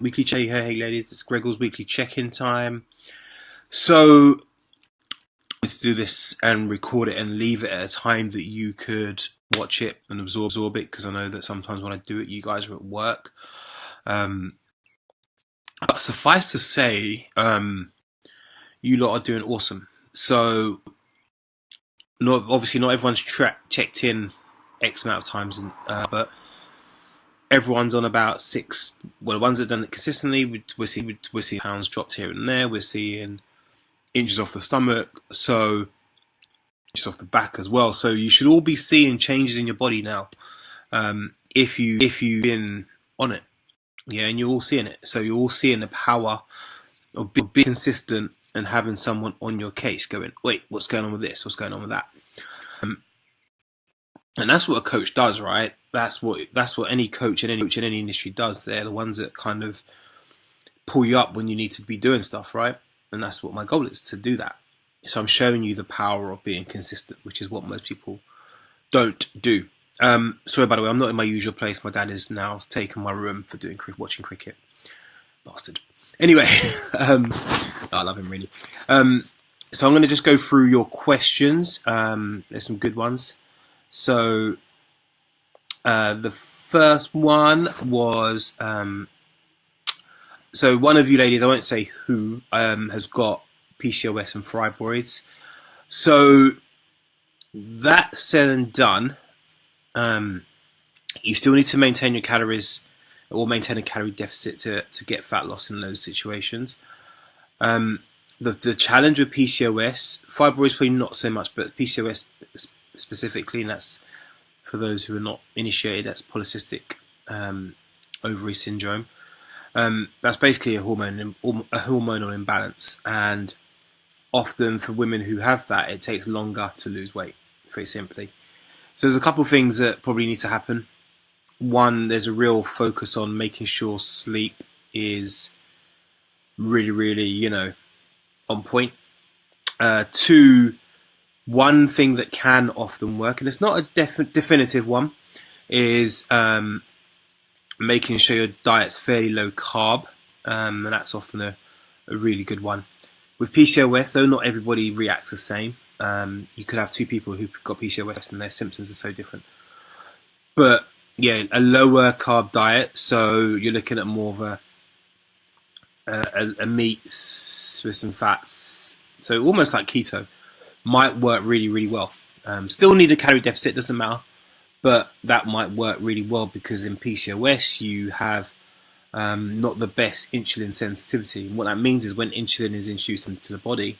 weekly check. Hey, ladies, it's Gregor's weekly check-in time. So, to do this and record it and leave it at a time that you could watch it and absorb it, because I know that sometimes when I do it, you guys are at work. But suffice to say, you lot are doing awesome. So, obviously not everyone's checked in X amount of times, but everyone's on about 6. Well, the ones that have done it consistently, we're seeing pounds dropped here and there. We're seeing inches off the stomach, so just off the back as well. So you should all be seeing changes in your body now, if you've been on it, yeah, and you're all seeing it. So you're all seeing the power of being consistent and having someone on your case going, wait, what's going on with this? What's going on with that? And that's what a coach does, right? That's what any coach in any industry does. They're the ones that kind of pull you up when you need to be doing stuff, right? And that's what my goal is, to do that. So I'm showing you the power of being consistent, which is what most people don't do. Sorry, by the way, I'm not in my usual place. My dad is now taken my room for watching cricket. Bastard. Anyway, I love him really. So I'm going to just go through your questions. There's some good ones. So the first one was, so one of you ladies, I won't say who, has got PCOS and fibroids. So that said and done, you still need to maintain your calories or maintain a calorie deficit to get fat loss in those situations. The challenge with PCOS, fibroids probably not so much, but PCOS specifically, and that's for those who are not initiated, that's polycystic ovary syndrome. That's basically a hormonal imbalance, and often for women who have that, it takes longer to lose weight, very simply. So there's a couple of things that probably need to happen. One, there's a real focus on making sure sleep is really, really, on point. 2, one thing that can often work, and it's not a definitive one, is making sure your diet's fairly low carb, and that's often a really good one. With PCOS, though, not everybody reacts the same. You could have 2 people who've got PCOS and their symptoms are so different. But yeah, a lower carb diet, so you're looking at more of a meats with some fats, so almost like keto, might work really, really well. Still need a calorie deficit, doesn't matter, but that might work really well because in PCOS you have not the best insulin sensitivity. And what that means is when insulin is introduced into the body,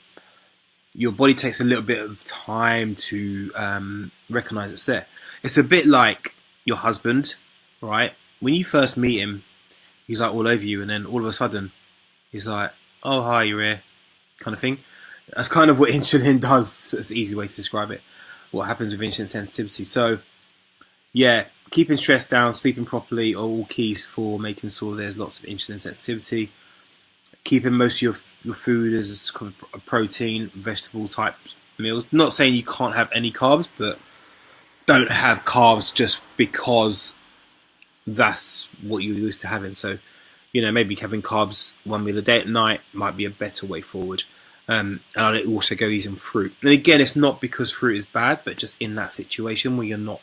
your body takes a little bit of time to recognize it's there. It's a bit like your husband, right? When you first meet him, he's like all over you, and then all of a sudden he's like, oh, hi, you're here, kind of thing. That's kind of what insulin does. So it's the easy way to describe it. What happens with insulin sensitivity. So, yeah, keeping stress down, sleeping properly are all keys for making sure there's lots of insulin sensitivity. Keeping most of your food as kind of a protein, vegetable type meals. Not saying you can't have any carbs, but don't have carbs just because that's what you're used to having. So, maybe having carbs one meal a day at night might be a better way forward. And I'd also go eating fruit. And again, it's not because fruit is bad, but just in that situation where you're not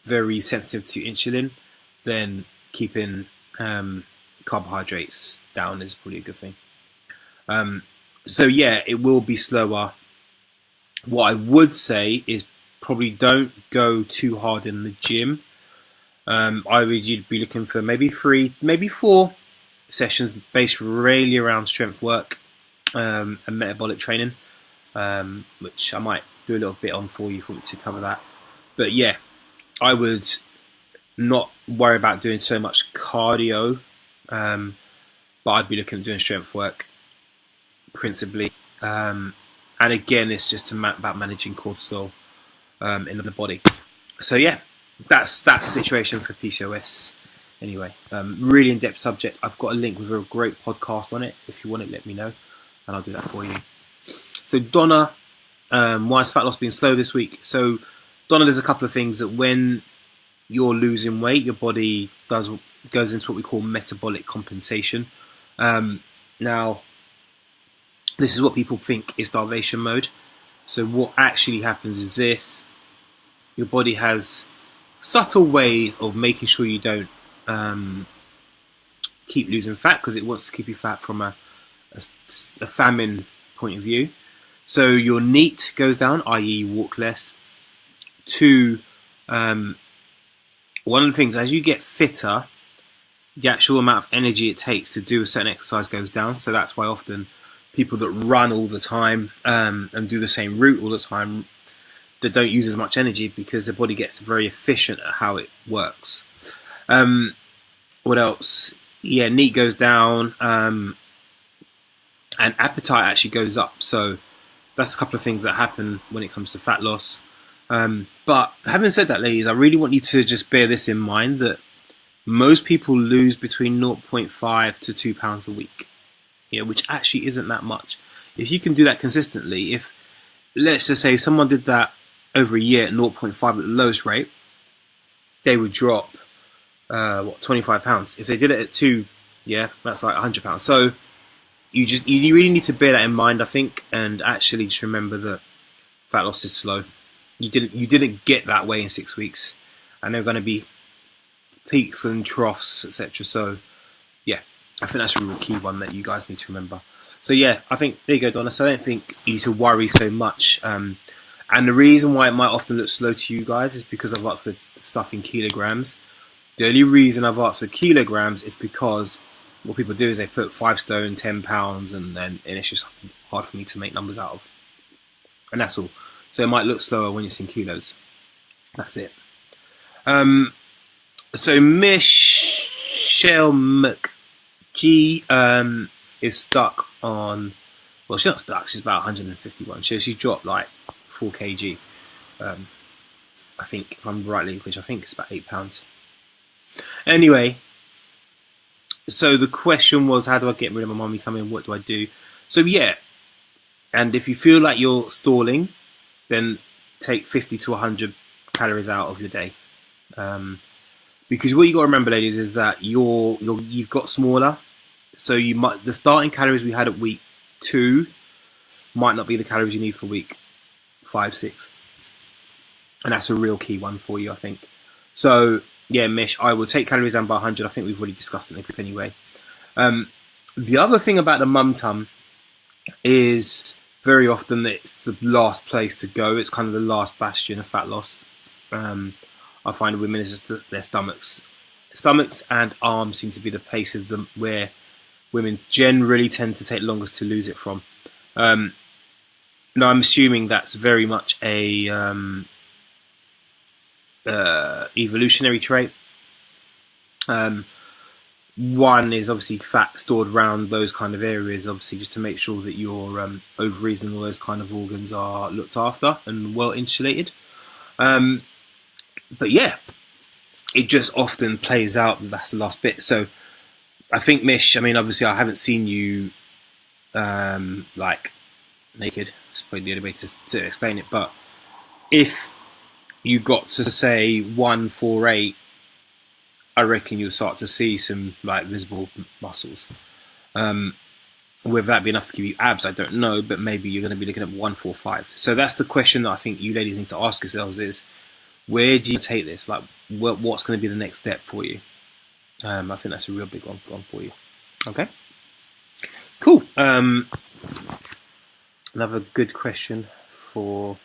very sensitive to insulin, then keeping carbohydrates down is probably a good thing. So yeah, it will be slower. What I would say is probably don't go too hard in the gym. You'd be looking for maybe 3, maybe 4 sessions based really around strength work and metabolic training, which I might do a little bit on for you to cover that. But yeah, I would not worry about doing so much cardio, but I'd be looking at doing strength work principally. And again, it's just about managing cortisol in the body. So yeah, that's the situation for PCOS. Anyway, really in-depth subject. I've got a link with a great podcast on it. If you want it, let me know, and I'll do that for you. So Donna, why has fat loss been slow this week? So Donna, there's a couple of things that when you're losing weight, your body does goes into what we call metabolic compensation. Now, this is what people think is starvation mode. So what actually happens is this: your body has subtle ways of making sure you don't keep losing fat, because it wants to keep you fat from a famine point of view. So your NEAT goes down, i.e. you walk less. 2, one of the things, as you get fitter, the actual amount of energy it takes to do a certain exercise goes down. So that's why often people that run all the time and do the same route all the time, they don't use as much energy, because the body gets very efficient at how it works. What else? Yeah, NEAT goes down, and appetite actually goes up. So that's a couple of things that happen when it comes to fat loss. But having said that, ladies, I really want you to just bear this in mind, that most people lose between 0.5 to 2 pounds a week, which actually isn't that much. If you can do that consistently, if let's just say someone did that over a year at 0.5 at the lowest rate, they would drop 25 pounds. If they did it at 2, that's like 100 pounds. So you really need to bear that in mind, I think, and actually just remember that fat loss is slow. You didn't get that way in 6 weeks, and there are going to be peaks and troughs, etc. So yeah, I think that's a real key one that you guys need to remember. So yeah, I think there you go, Donna. So I don't think you need to worry so much. And the reason why it might often look slow to you guys is because I've asked for stuff in kilograms. The only reason I've asked for kilograms is because what people do is they put 5 stone, 10 pounds, and it's just hard for me to make numbers out of. And that's all. So it might look slower when it's in kilos. That's it. So Michelle McG is stuck on, well, she's not stuck, she's about 151. So she dropped like 4 kg. I think, if I'm rightly, which I think is about 8 pounds. Anyway, so the question was, how do I get rid of my mummy tummy and what do I do? So yeah, and if you feel like you're stalling, then take 50 to 100 calories out of your day. Because what you got to remember, ladies, is that you've got smaller, so the starting calories we had at week 2 might not be the calories you need for week 5, 6, and that's a real key one for you, I think. So yeah, Mish, I will take calories down by 100. I think we've already discussed it in the group anyway. The other thing about the mum tum is very often it's the last place to go. It's kind of the last bastion of fat loss. I find women is just their stomachs and arms seem to be the places where women generally tend to take longest to lose it from. Now I'm assuming that's very much a evolutionary trait. One is obviously fat stored around those kind of areas, obviously just to make sure that your ovaries and all those kind of organs are looked after and well insulated. But yeah, it just often plays out that that's the last bit. So I think, Mish, I mean, obviously I haven't seen you like naked. It's probably the only way to explain it. But if you got to say 148, I reckon you'll start to see some like visible muscles. Whether that be enough to give you abs, I don't know, but maybe you're going to be looking at 145. So that's the question that I think you ladies need to ask yourselves is, where do you take this? Like, what's going to be the next step for you? I think that's a real big one for you. Okay, cool. Another good question for...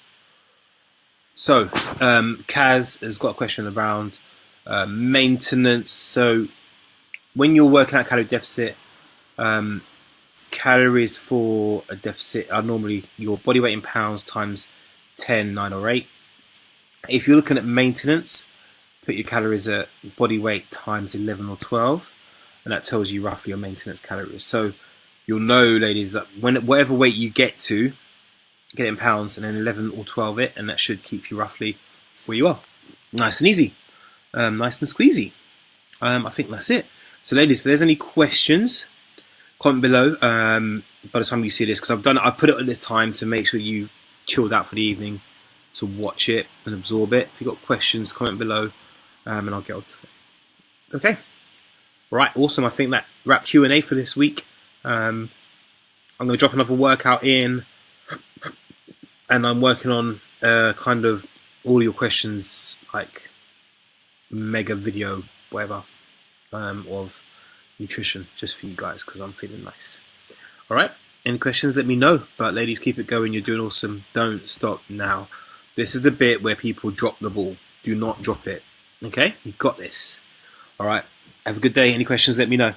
So, Kaz has got a question around maintenance. So, when you're working out calorie deficit, calories for a deficit are normally your body weight in pounds times 10, 9 or 8. If you're looking at maintenance, put your calories at body weight times 11 or 12, and that tells you roughly your maintenance calories. So you'll know, ladies, that whatever weight you get to, get it in pounds and then 11 or 12 it, and that should keep you roughly where you are. Nice and easy. Nice and squeezy. I think that's it. So ladies, if there's any questions, comment below by the time you see this, because I put it at this time to make sure you chilled out for the evening to watch it and absorb it. If you've got questions, comment below and I'll get on to it. Okay, Right, awesome. I think that wraps Q&A for this week. I'm going to drop another workout in, and I'm working on kind of all your questions, like mega video, whatever, of nutrition, just for you guys, because I'm feeling nice. All right, any questions, let me know. But ladies, keep it going. You're doing awesome. Don't stop now. This is the bit where people drop the ball. Do not drop it. Okay, you got this. All right, have a good day. Any questions, let me know.